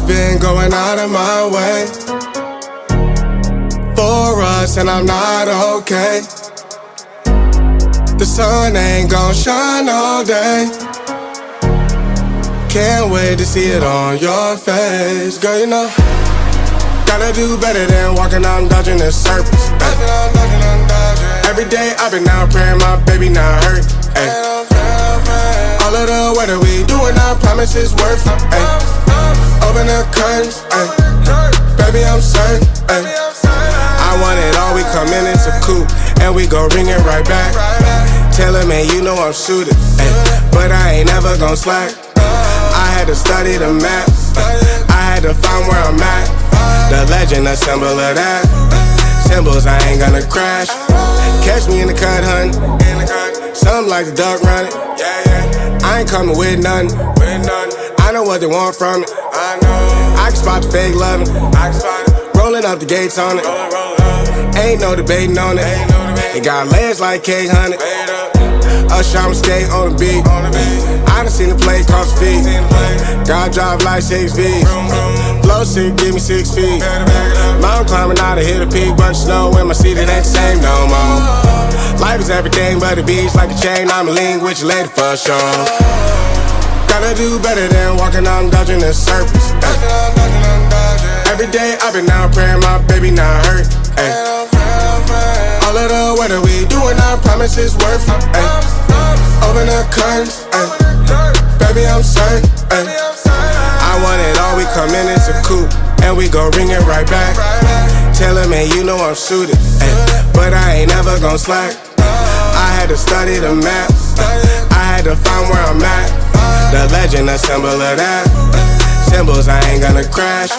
been going out of my way for us, and I'm not okay. The sun ain't gon' shine all day. Can't wait to see it on your face. Girl, you know, gotta do better than walking on dodging the surface. Every day I've been out praying my baby not hurt. Ay. All of the weather we doing, I promise it's worth it. Ay. Open the curtains, ay. Baby I'm certain. Ay. I want it all, we come in, it's a coupe, and we gon' ring it right back. Tell him, man, you know I'm suited, ay. But I ain't never gon' slack. I had to study the map, I had to find where I'm at. The legend, a symbol of that. Symbols, I ain't gonna crash. Catch me in the cut, hun. Something like the duck running. I ain't coming with nothing. I know what they want from it. I can spot the fake loving. Rolling up the gates on it. Ain't no debating on it. It got legs like cake, honey. Usher, I'ma skate on the beat. I done seen the play cross the feet. God drive like 6 V's. Flow sick, give me 6 feet. Mountain climbing out to hit a peak. Bunch of snow in my seat, it ain't the same no more. Life is everything but the beach, like a chain. I'ma link with you later for sure. Gotta do better than walking on dodging the surface. Every day I've been out praying my baby not hurt. Ay. All of the weather we doing, I promise it's worth it. Ay. Open the curtains, ay. Baby I'm certain. Ay. I want it all, we come in, it's a coupe, and we gon' ring it right back. Tell him, man, you know I'm suited, ay. But I ain't never gon' slack. I had to study the map, I had to find where I'm at. The legend, a symbol of that. Symbols, I ain't gonna crash.